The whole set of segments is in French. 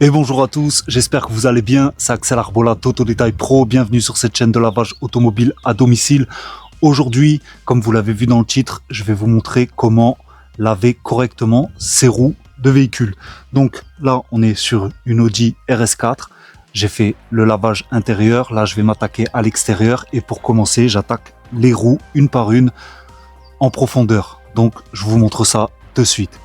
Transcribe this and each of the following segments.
Et bonjour à tous, j'espère que vous allez bien, c'est Axel Arbola, Toto Détail Pro, bienvenue sur cette chaîne de lavage automobile à domicile. Aujourd'hui, comme vous l'avez vu dans le titre, je vais vous montrer comment laver correctement ses roues de véhicule. Donc là, on est sur une Audi RS4, j'ai fait le lavage intérieur, là je vais m'attaquer à l'extérieur et pour commencer, j'attaque les roues une par une en profondeur. Donc je vous montre ça de suite.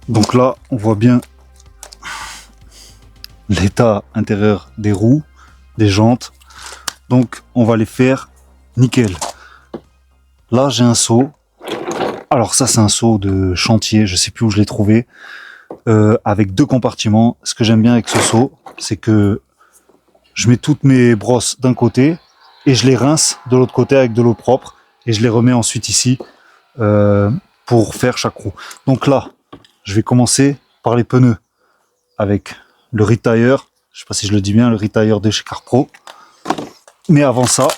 Donc là, on voit bien l'état intérieur des roues, des jantes. Donc on va les faire nickel. Là, j'ai un seau. Alors ça, c'est un seau de chantier, je sais plus où je l'ai trouvé, avec deux compartiments. Ce que j'aime bien avec ce seau, c'est que je mets toutes mes brosses d'un côté et je les rince de l'autre côté avec de l'eau propre et je les remets ensuite ici pour faire chaque roue. Donc là, je vais commencer par les pneus avec le Retire, je sais pas si je le dis bien, le Retire de chez CarPro. Mais avant ça,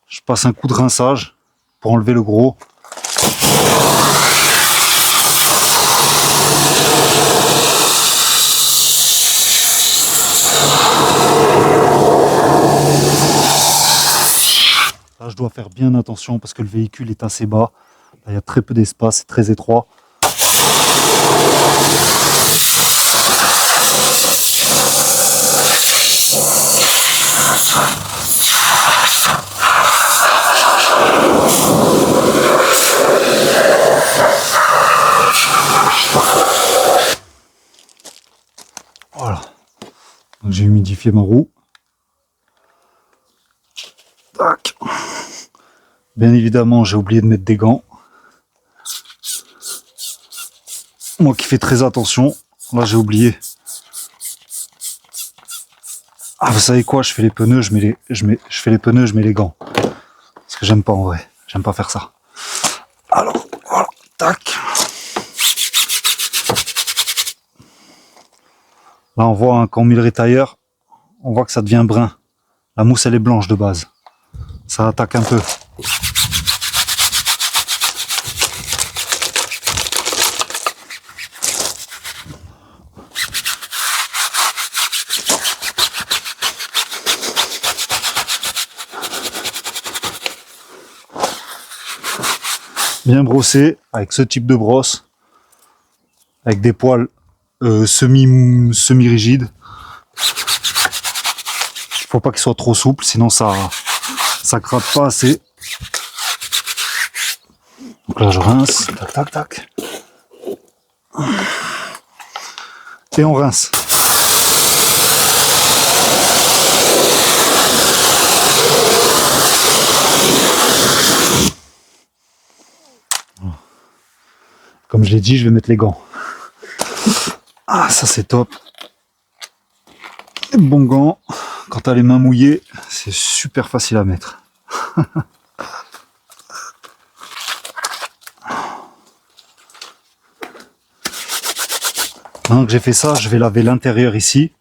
je passe un coup de rinçage pour enlever le gros. Là, je dois faire bien attention parce que le véhicule est assez bas. Là, il y a très peu d'espace, c'est très étroit. Voilà. Donc j'ai humidifié ma roue. Tac. Bien évidemment, j'ai oublié de mettre des gants. Moi qui fais très attention, là j'ai oublié. Ah, vous savez quoi, je fais les pneus, je mets les gants. Parce que j'aime pas en vrai, j'aime pas faire ça. Alors, voilà, tac. Là on voit, hein, quand on met le Retire, on voit que ça devient brun. La mousse elle est blanche de base. Ça attaque un peu. Bien brossé avec ce type de brosse, avec des poils semi-rigides. Il faut pas qu'il soit trop souple, sinon ça gratte pas assez. Donc là je rince, tac tac tac. Et on rince. Comme je l'ai dit, je vais mettre les gants. Ah, ça c'est top. Les bons gants, quand tu as les mains mouillées, c'est super facile à mettre. Maintenant que j'ai fait ça, je vais laver l'intérieur ici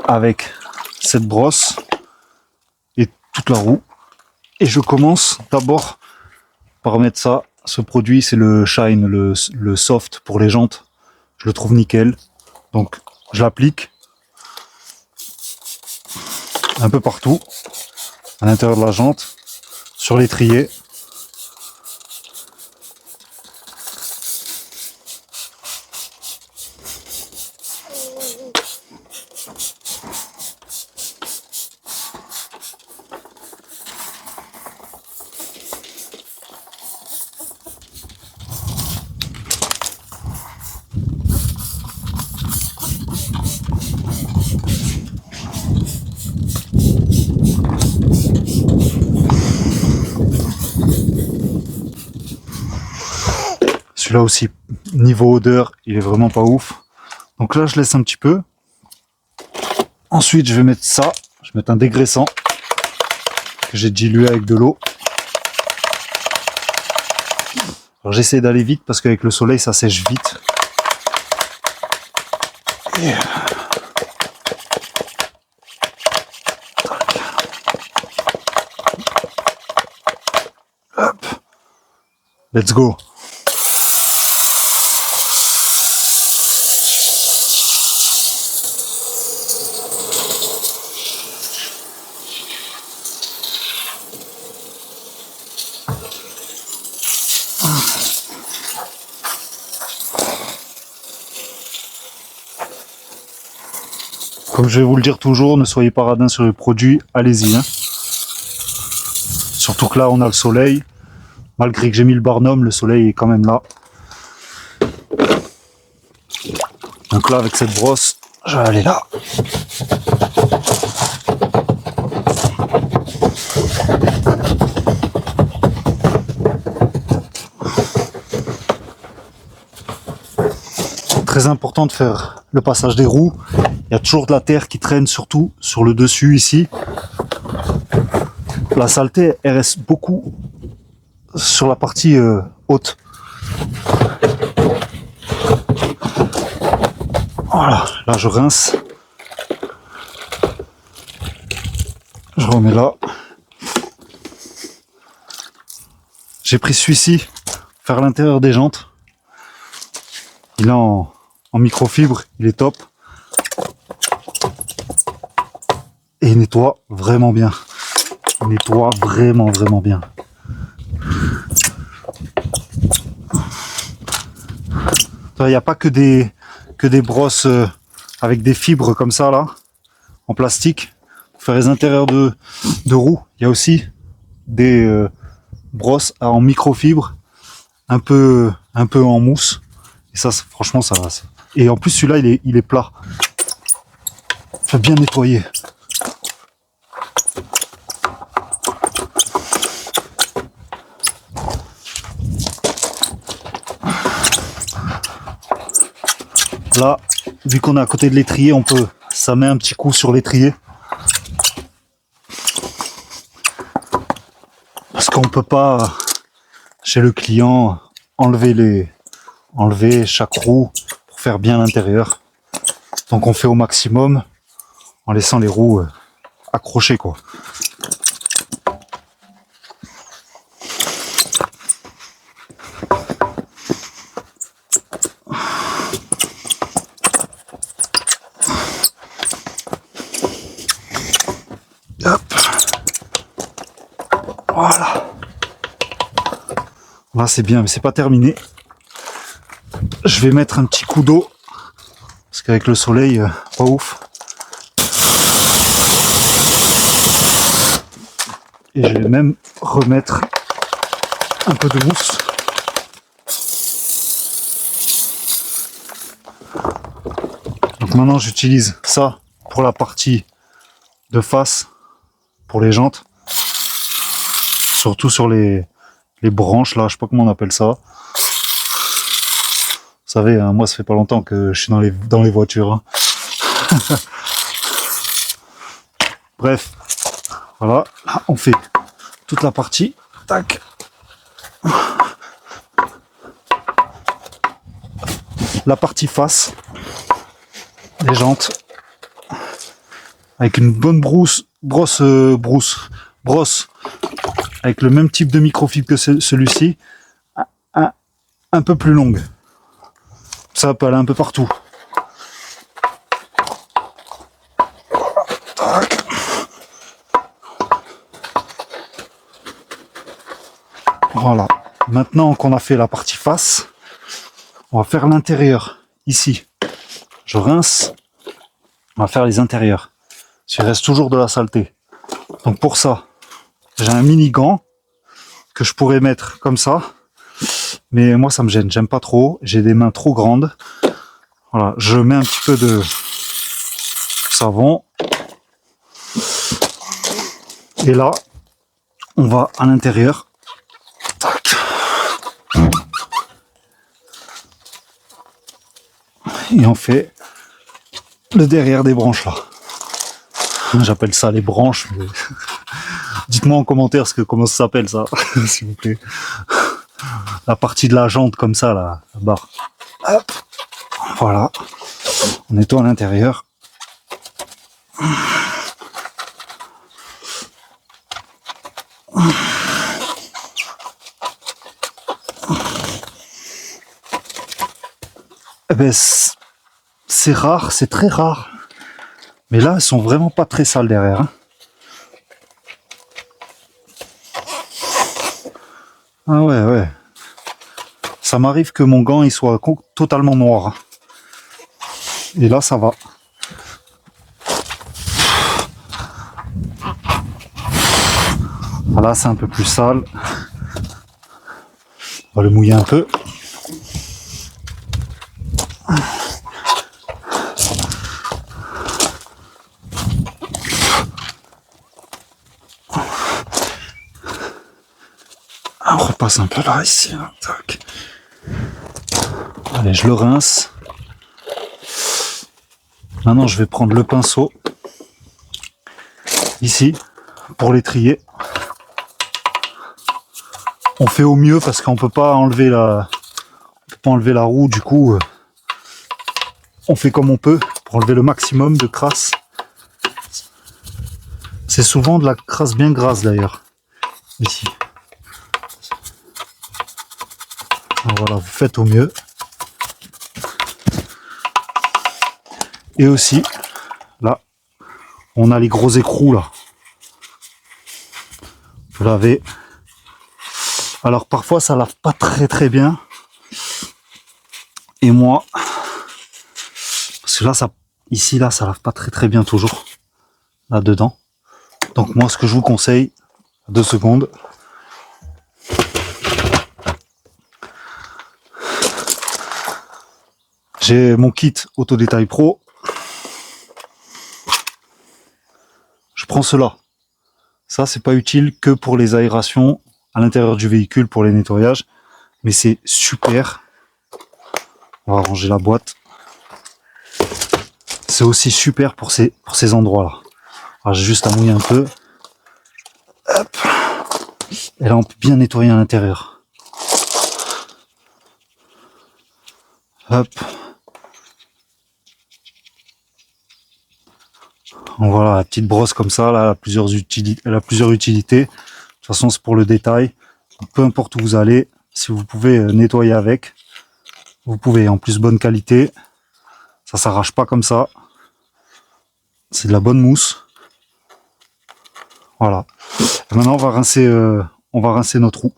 avec cette brosse et toute la roue. Et je commence d'abord par mettre ça. Ce produit, c'est le Shine, le soft pour les jantes. Je le trouve nickel. Donc, je l'applique un peu partout, à l'intérieur de la jante, sur l'étrier. Celui-là aussi, niveau odeur, il est vraiment pas ouf. Donc là, je laisse un petit peu. Ensuite, je vais mettre ça. Je vais mettre un dégraissant que j'ai dilué avec de l'eau. Alors j'essaie d'aller vite parce qu'avec le soleil, ça sèche vite. Et... hop. Let's go. Comme je vais vous le dire toujours, ne soyez pas radins sur les produits, allez-y. Hein. Surtout que là, on a le soleil. Malgré que j'ai mis le barnum, le soleil est quand même là. Donc là, avec cette brosse, je vais aller là. Très important de faire le passage des roues. Il y a toujours de la terre qui traîne, surtout sur le dessus ici. La saleté, elle reste beaucoup sur la partie haute. Voilà, là je rince. Je remets là. J'ai pris celui-ci, faire l'intérieur des jantes. Il est en microfibre, il est top. Et il nettoie vraiment bien. Il nettoie vraiment bien. Il n'y a pas que des brosses avec des fibres comme ça là, en plastique. Pour faire les intérieurs de roues, il y a aussi des brosses en microfibre, un peu en mousse. Et ça, franchement, ça va. Et en plus, celui-là, il est plat. Faut bien nettoyer. Là, vu qu'on est à côté de l'étrier, ça met un petit coup sur l'étrier. Parce qu'on peut pas, chez le client, enlever chaque roue pour faire bien l'intérieur. Donc on fait au maximum en laissant les roues accrochées quoi. Hop. Voilà. Là c'est bien, mais c'est pas terminé. Je vais mettre un petit coup d'eau parce qu'avec le soleil, pas ouf. Et je vais même remettre un peu de mousse. Donc maintenant j'utilise ça pour la partie de face, pour les jantes. Surtout sur les branches là, je sais pas comment on appelle ça. Vous savez, hein, moi ça fait pas longtemps que je suis dans les voitures. Hein. Bref, voilà, là, on fait toute la partie. Tac. La partie face des jantes avec une bonne brosse avec le même type de microfibre que celui-ci, un peu plus longue. Ça peut aller un peu partout. Voilà. Maintenant qu'on a fait la partie face, on va faire l'intérieur. Ici, je rince. On va faire les intérieurs. Il reste toujours de la saleté. Donc pour ça, j'ai un mini gant que je pourrais mettre comme ça. Mais moi ça me gêne, j'aime pas trop. J'ai des mains trop grandes. Voilà, je mets un petit peu de savon. Et là, on va à l'intérieur. Tac. et on fait le derrière des branches là. J'appelle ça les branches, mais dites-moi en commentaire comment ça s'appelle ça, s'il vous plaît. La partie de la jante comme ça, là, la barre. Hop. Voilà. On nettoie à l'intérieur. Eh ben, c'est rare, c'est très rare. Mais là, elles sont vraiment pas très sales derrière. Hein. Ah ouais. Ça m'arrive que mon gant il soit totalement noir. Et là, ça va. Là, c'est un peu plus sale. On va le mouiller un peu. On repasse un peu là, ici. Là. Tac. Allez, je le rince. Maintenant, je vais prendre le pinceau. Ici, pour les trier. On fait au mieux parce qu'on peut pas enlever la roue, du coup on fait comme on peut pour enlever le maximum de crasse. C'est souvent de la crasse bien grasse d'ailleurs. Ici. Alors voilà, vous faites au mieux. Et aussi, là, on a les gros écrous là. Vous lavez. Alors parfois ça lave pas très bien. Et moi, parce que là, ici là, ça lave pas très bien toujours. Là dedans. Donc moi, ce que je vous conseille, 2 secondes. J'ai mon kit Auto Détail Pro. Je prends cela. Ça, c'est pas utile que pour les aérations à l'intérieur du véhicule pour les nettoyages, mais c'est super. On va ranger la boîte. C'est aussi super pour ces endroits-là. Alors j'ai juste à mouiller un peu. Hop. Et là, on peut bien nettoyer à l'intérieur. Hop. Donc voilà, la petite brosse comme ça, là, elle a plusieurs utilités. De toute façon, c'est pour le détail. Donc, peu importe où vous allez, si vous pouvez nettoyer avec, vous pouvez. En plus, bonne qualité. Ça s'arrache pas comme ça. C'est de la bonne mousse. Voilà. Et maintenant, on va rincer notre roue.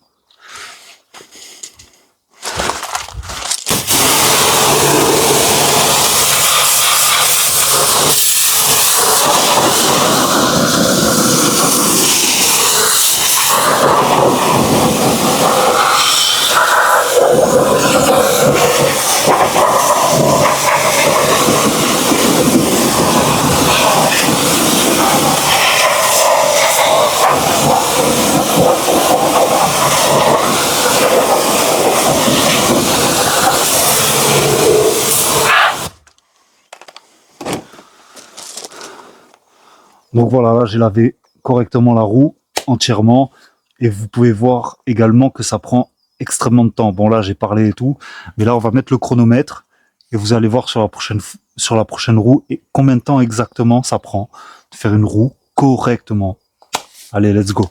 Donc voilà, là j'ai lavé correctement la roue entièrement et vous pouvez voir également que ça prend extrêmement de temps. Bon là j'ai parlé et tout, mais là on va mettre le chronomètre et vous allez voir sur la prochaine roue et combien de temps exactement ça prend de faire une roue correctement. Allez, let's go.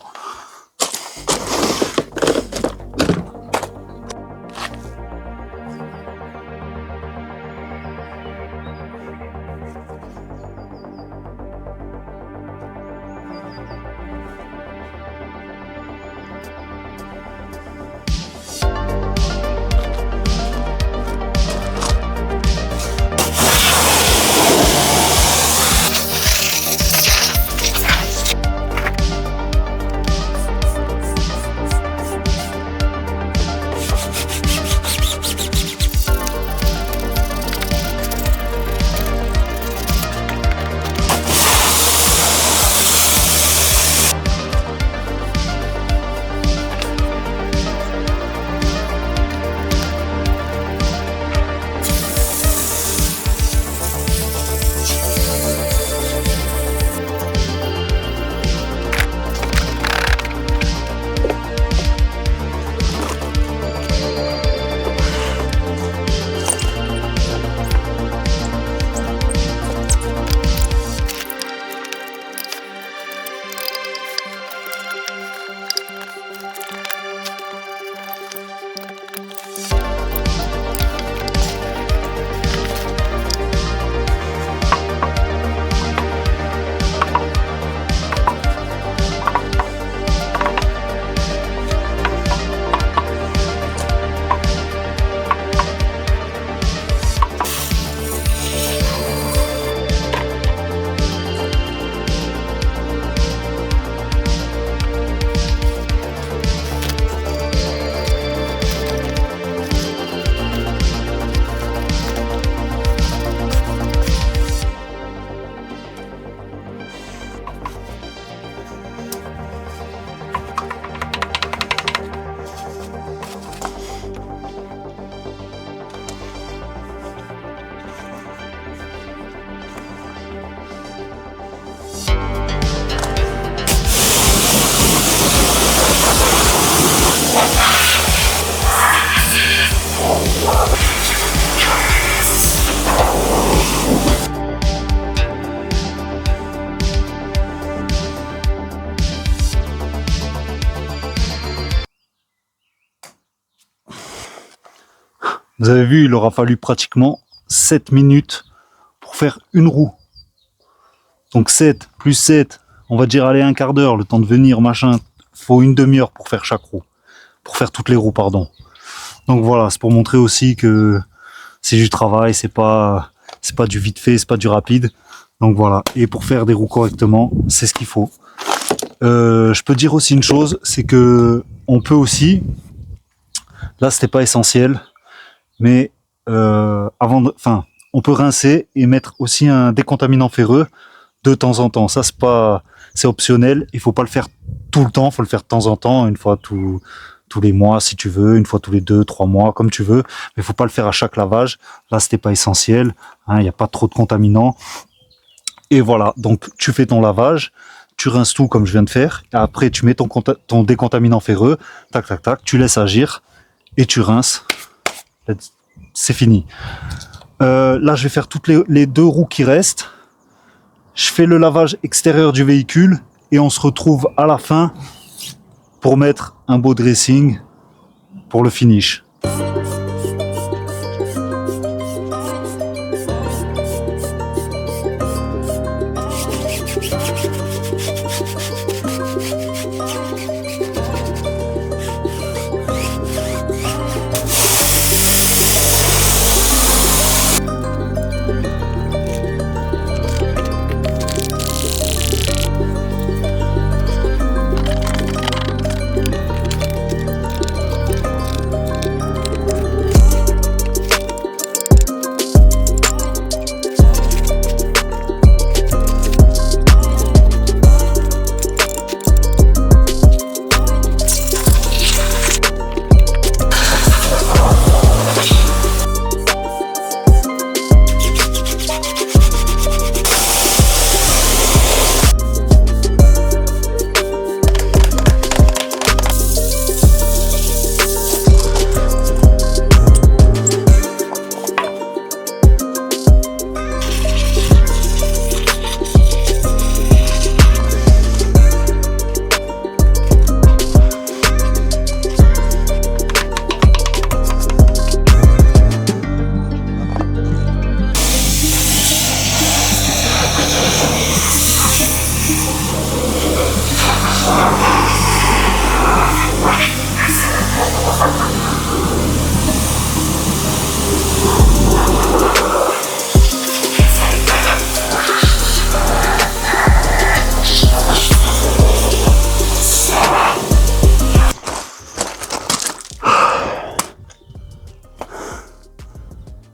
Vous avez vu, il aura fallu pratiquement 7 minutes pour faire une roue. Donc 7 plus 7, on va dire aller un quart d'heure, le temps de venir, machin. Faut une demi-heure pour faire chaque roue. Pour faire toutes les roues, pardon. Donc voilà, c'est pour montrer aussi que c'est du travail, c'est pas du vite fait, c'est pas du rapide. Donc voilà, et pour faire des roues correctement, c'est ce qu'il faut. Je peux dire aussi une chose, c'est que on peut aussi, là c'était pas essentiel, mais on peut rincer et mettre aussi un décontaminant ferreux de temps en temps. Ça c'est optionnel. Il faut pas le faire tout le temps, il faut le faire de temps en temps, une fois tous les mois si tu veux, une fois tous les 2-3 mois comme tu veux. Mais il faut pas le faire à chaque lavage. Là c'était pas essentiel. Il n'y a pas trop de contaminants. Et voilà. Donc tu fais ton lavage. Tu rinces tout comme je viens de faire. Et après, tu mets ton décontaminant ferreux. Tac, tac, tac. Tu laisses agir. Et tu rinces. C'est fini. Là, je vais faire toutes les 2 roues qui restent. Je fais le lavage extérieur du véhicule. Et on se retrouve à la fin pour mettre un beau dressing pour le finish.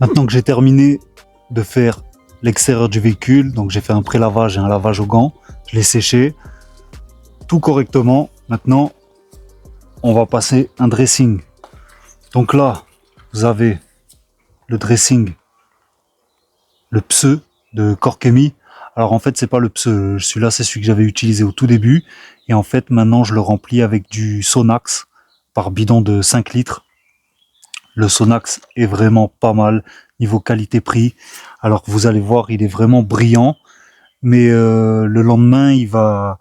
Maintenant que j'ai terminé de faire l'extérieur du véhicule, donc j'ai fait un pré-lavage et un lavage au gant, je l'ai séché tout correctement. Maintenant, on va passer un dressing. Donc là, vous avez le dressing, le pseu de Corkemi. Alors en fait, c'est pas le pseu, celui-là c'est celui que j'avais utilisé au tout début. Et en fait, maintenant je le remplis avec du Sonax par bidon de 5 litres. Le Sonax est vraiment pas mal niveau qualité-prix. Alors vous allez voir, il est vraiment brillant, mais le lendemain il va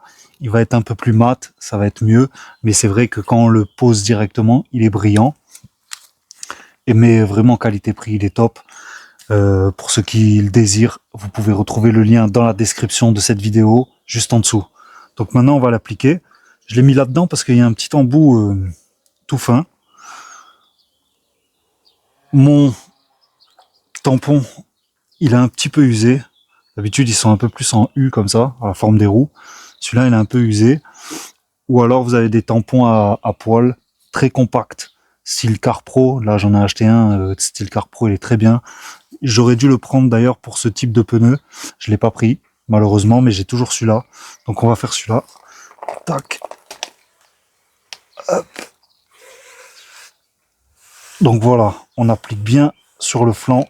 être un peu plus mat, ça va être mieux. Mais c'est vrai que quand on le pose directement, il est brillant. Et mais vraiment qualité-prix, il est top. Pour ceux qui le désirent, vous pouvez retrouver le lien dans la description de cette vidéo, juste en dessous. Donc maintenant on va l'appliquer. Je l'ai mis là-dedans parce qu'il y a un petit embout tout fin. Mon tampon, il est un petit peu usé. D'habitude, ils sont un peu plus en U comme ça, à la forme des roues. Celui-là, il est un peu usé. Ou alors, vous avez des tampons à poil, très compacts, style CarPro. Là, j'en ai acheté un, style CarPro, il est très bien. J'aurais dû le prendre d'ailleurs pour ce type de pneu. Je l'ai pas pris, malheureusement, mais j'ai toujours celui-là. Donc, on va faire celui-là. Tac. Hop. Donc voilà, on applique bien sur le flanc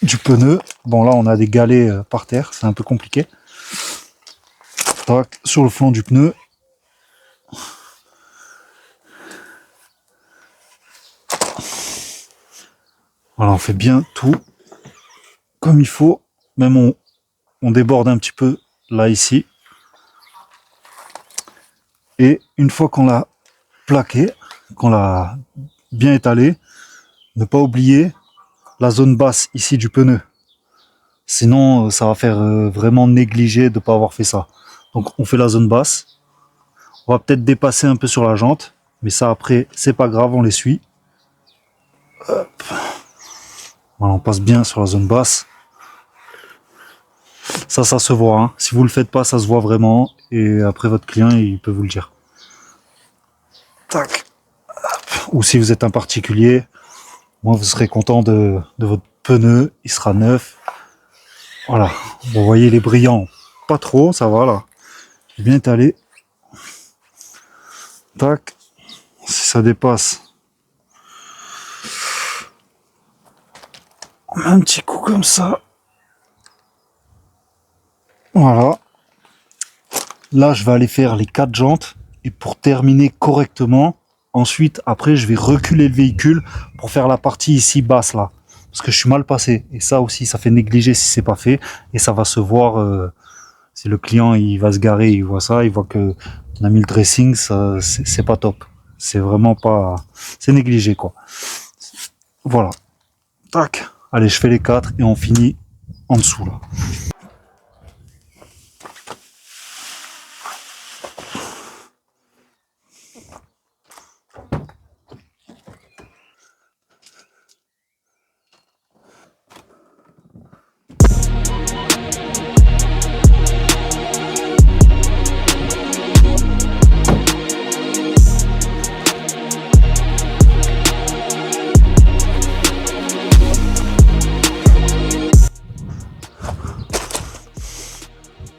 du pneu. Bon là on a des galets par terre, c'est un peu compliqué. Tac, sur le flanc du pneu. Voilà, on fait bien tout comme il faut. Même on déborde un petit peu là ici. Et une fois qu'on l'a plaqué, qu'on l'a bien étalé, Ne pas oublier la zone basse ici du pneu. Sinon, ça va faire vraiment négliger de ne pas avoir fait ça. Donc on fait la zone basse. On va peut-être dépasser un peu sur la jante. Mais ça après, c'est pas grave, on l'essuie. Hop. Voilà, on passe bien sur la zone basse. Ça se voit. Hein. Si vous le faites pas, ça se voit vraiment. Et après, votre client, il peut vous le dire. Tac. Hop. Ou si vous êtes un particulier, moi, vous serez content de votre pneu. Il sera neuf. Voilà. Vous voyez, les brillants. Pas trop, ça va là. Il est bien étalé. Tac. Si ça dépasse, on met un petit coup comme ça. Voilà. Là, je vais aller faire les 4 jantes. Et pour terminer correctement, ensuite, après, je vais reculer le véhicule pour faire la partie ici basse là. Parce que je suis mal passé. Et ça aussi, ça fait négliger si c'est pas fait. Et ça va se voir. Si le client il va se garer, il voit ça, il voit que on a mis le dressing, ça c'est pas top. C'est vraiment pas. C'est négligé quoi. Voilà. Tac. Allez, je fais les 4 et on finit en dessous là.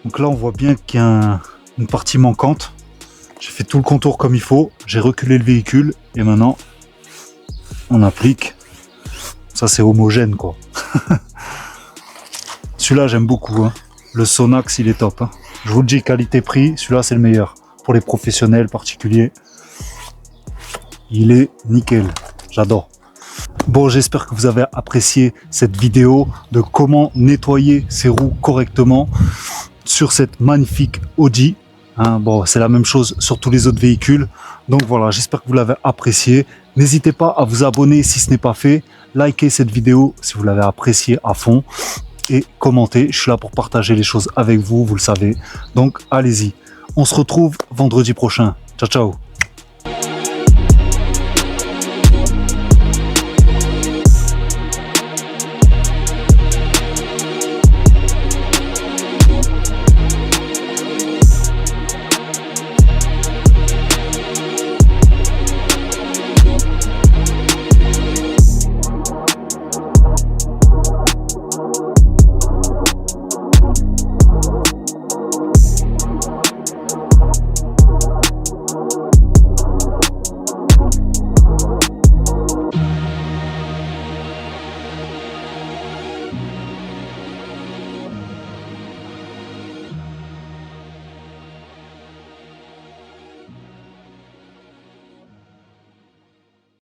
Donc là, on voit bien qu'il y a une partie manquante. J'ai fait tout le contour comme il faut. J'ai reculé le véhicule et maintenant, on applique. Ça, c'est homogène, quoi. Celui-là, j'aime beaucoup. Hein. Le Sonax, il est top. Hein. Je vous le dis, qualité-prix, celui-là, c'est le meilleur. Pour les professionnels, particuliers. Il est nickel. J'adore. Bon, j'espère que vous avez apprécié cette vidéo de comment nettoyer ses roues correctement sur cette magnifique Audi. Hein, bon, c'est la même chose sur tous les autres véhicules. Donc voilà, j'espère que vous l'avez apprécié. N'hésitez pas à vous abonner si ce n'est pas fait. Likez cette vidéo si vous l'avez appréciée à fond. Et commentez. Je suis là pour partager les choses avec vous, vous le savez. Donc allez-y. On se retrouve vendredi prochain. Ciao, ciao.